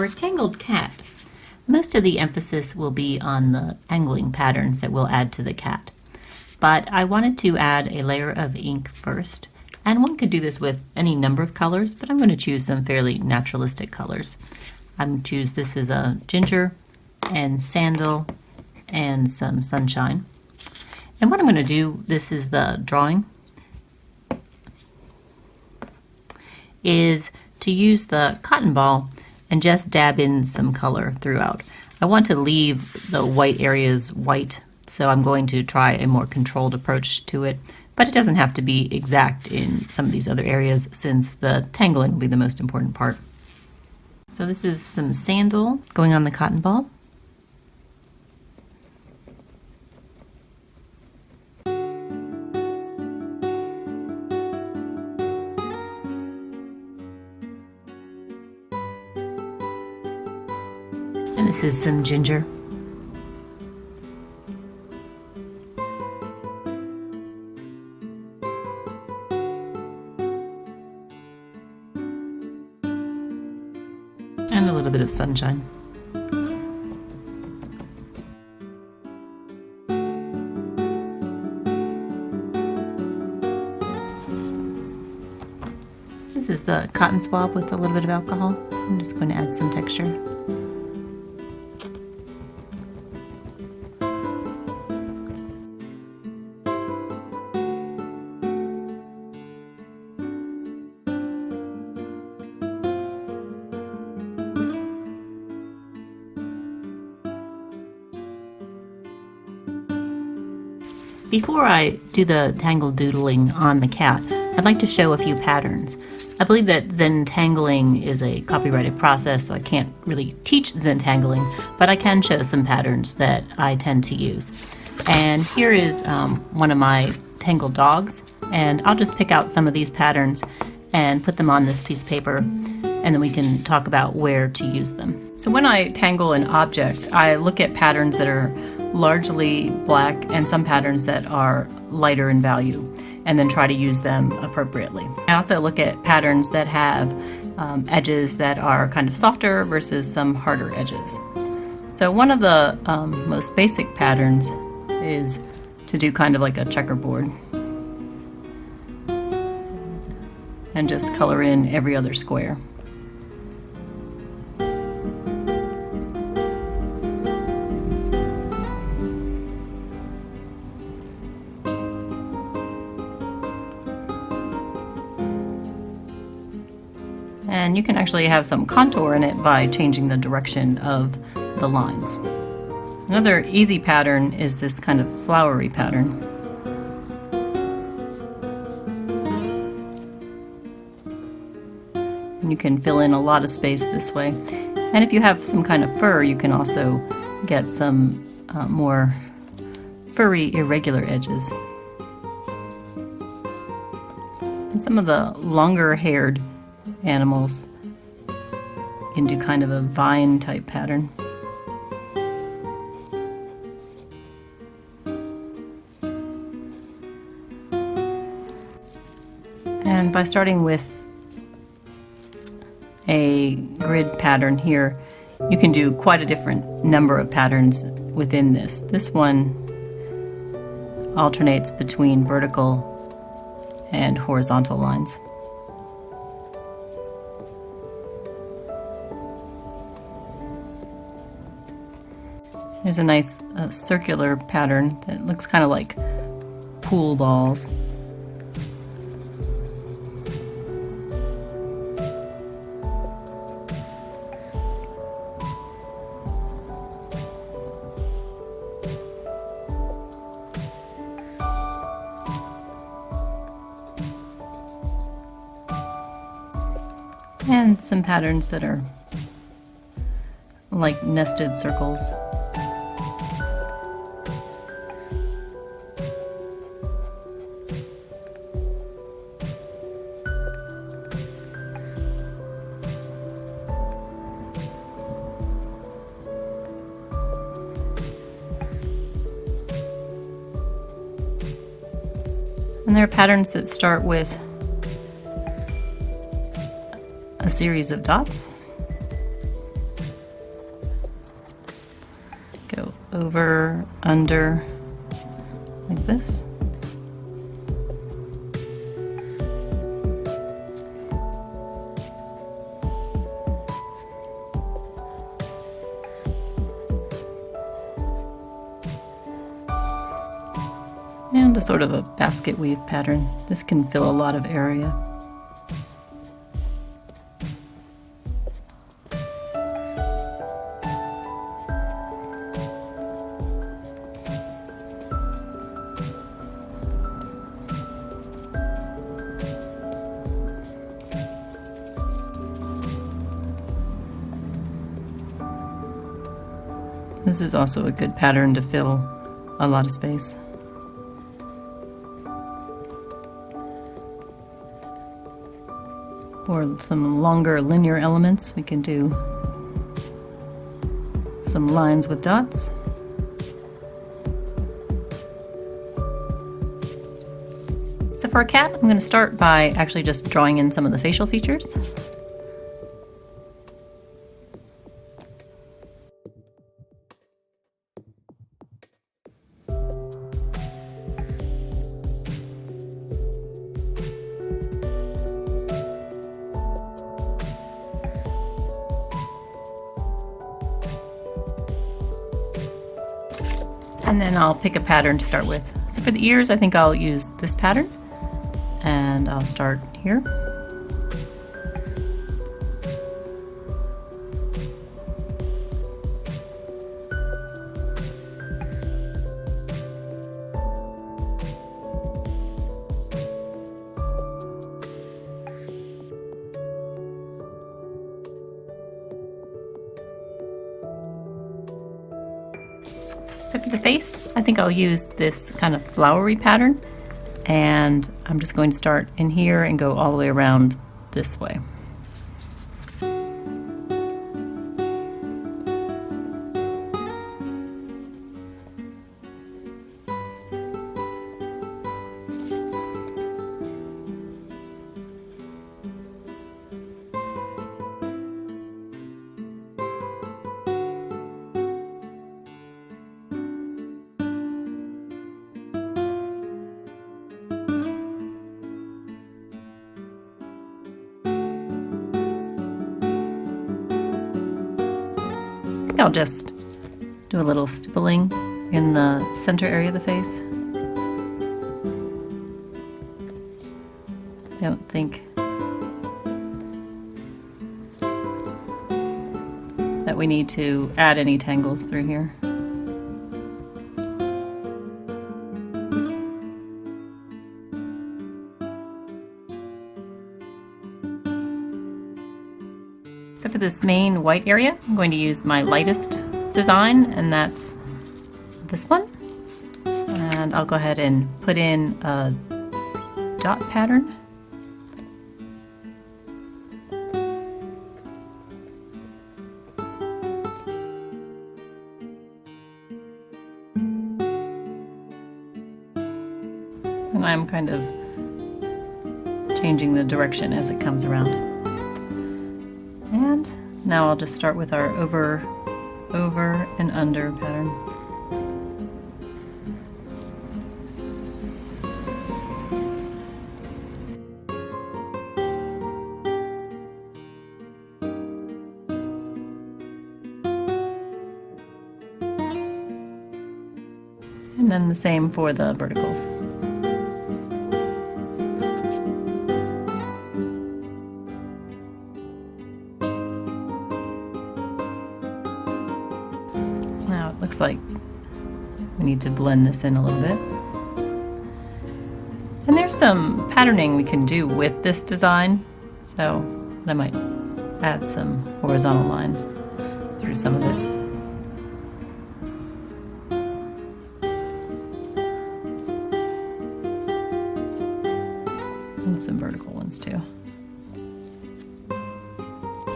our Tangled cat. Most of the emphasis will be on the tangling patterns that we'll add to the cat. But I wanted to add a layer of ink first, and one could do this with any number of colors, but I'm going to choose some fairly naturalistic colors. I'm going to choose this is a ginger and sandal and some sunshine. And what I'm going to do, this is the drawing, is to use the cotton ball and just dab in some color throughout. I want to leave the white areas white, so I'm going to try a more controlled approach to it, but it doesn't have to be exact in some of these other areas since the tangling will be the most important part. So this is some sandal going on the cotton ball. And this is some ginger. And a little bit of sunshine. This is the cotton swab with a little bit of alcohol. I'm just going to add some texture. Before I do the tangled doodling on the cat, I'd like to show a few patterns. I believe that Zentangling is a copyrighted process, so I can't really teach Zentangling, but I can show some patterns that I tend to use. And here is one of my tangled dogs, and I'll just pick out some of these patterns and put them on this piece of paper, and then we can talk about where to use them. So when I tangle an object, I look at patterns that are largely black and some patterns that are lighter in value, and then try to use them appropriately. I also look at patterns that have edges that are kind of softer versus some harder edges. So one of the most basic patterns is to do kind of like a checkerboard and just color in every other square. And you can actually have some contour in it by changing the direction of the lines. Another easy pattern is this kind of flowery pattern. And you can fill in a lot of space this way. And if you have some kind of fur, you can also get some more furry, irregular edges. And some of the longer-haired animals can do kind of a vine type pattern. And by starting with a grid pattern here, you can do quite a different number of patterns within this. This one alternates between vertical and horizontal lines. There's a nice circular pattern that looks kind of like pool balls. And some patterns that are like nested circles. And there are patterns that start with a series of dots. over, under, like this. And a sort of a basket weave pattern. This can fill a lot of area. This is also a good pattern to fill a lot of space. For some longer linear elements, we can do some lines with dots. So for a cat, I'm going to start by actually just drawing in some of the facial features. And then I'll pick a pattern to start with. So for the ears, I think I'll use this pattern. And I'll start here. So for the face, I think I'll use this kind of flowery pattern, and I'm just going to start in here and go all the way around this way. I'll just do a little stippling in the center area of the face. I don't think that we need to add any tangles through here. So for this main white area, I'm going to use my lightest design, and that's this one. And I'll go ahead and put in a dot pattern. And I'm kind of changing the direction as it comes around. And now I'll just start with our over, and under pattern. And then the same for the verticals. Now it looks like we need to blend this in a little bit. And there's some patterning we can do with this design, so I might add some horizontal lines through some of it. And some vertical ones too.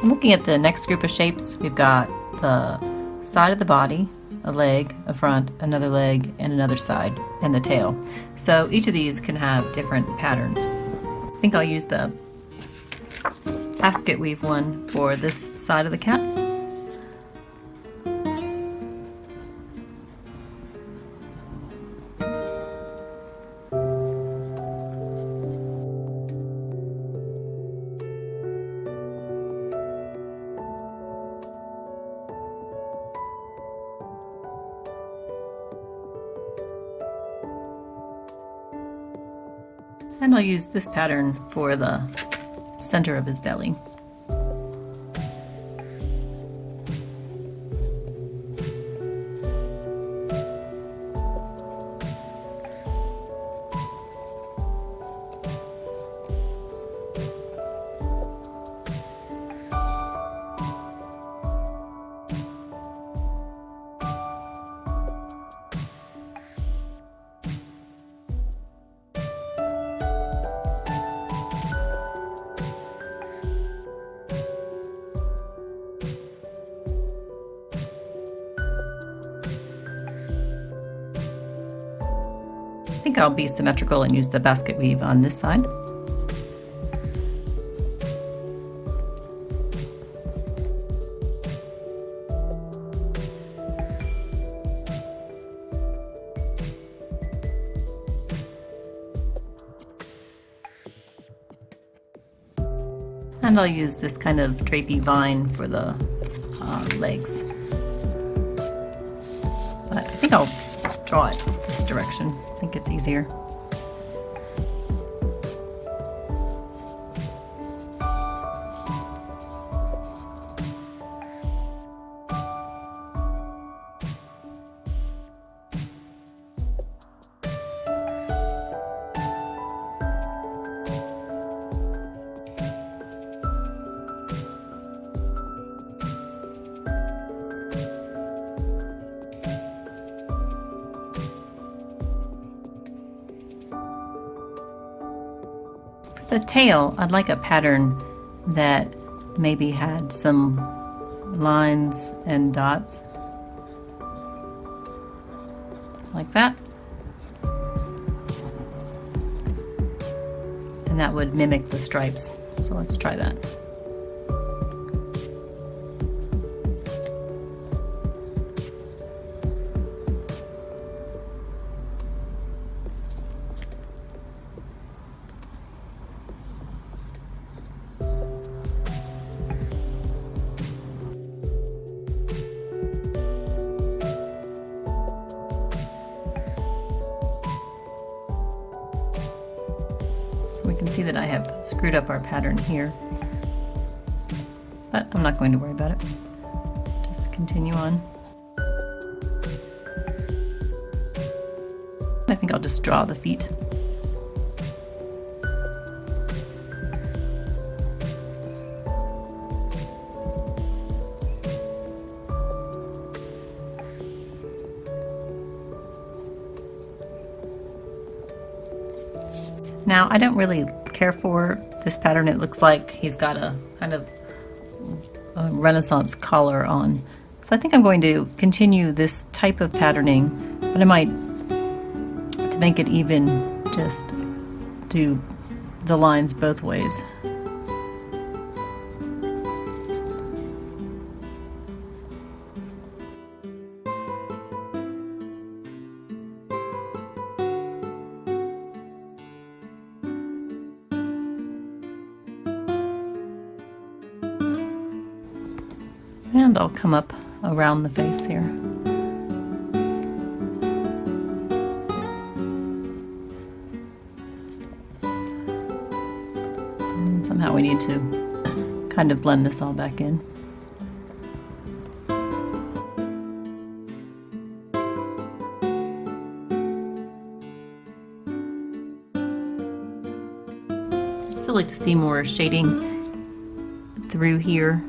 Looking at the next group of shapes, we've got the side of the body, a leg, a front, another leg, and another side, and the tail. So each of these can have different patterns. I think I'll use the basket weave one for this side of the cat. And I'll use this pattern for the center of his belly. I think I'll be symmetrical and use the basket weave on this side. And I'll use this kind of drapey vine for the legs. But I think I'll draw it this direction. I think it's easier. The tail, I'd like a pattern that maybe had some lines and dots, like that. And that would mimic the stripes. So let's try that. We can see that I have screwed up our pattern here, but I'm not going to worry about it. Just continue on. I think I'll just draw the feet. Now, I don't really care for this pattern. It looks like he's got a kind of a Renaissance collar on. So I think I'm going to continue this type of patterning, but I might, to make it even, just do the lines both ways. And I'll come up around the face here. And somehow we need to kind of blend this all back in. I'd still like to see more shading through here,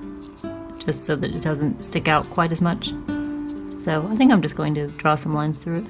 just so that it doesn't stick out quite as much. So I think I'm just going to draw some lines through it.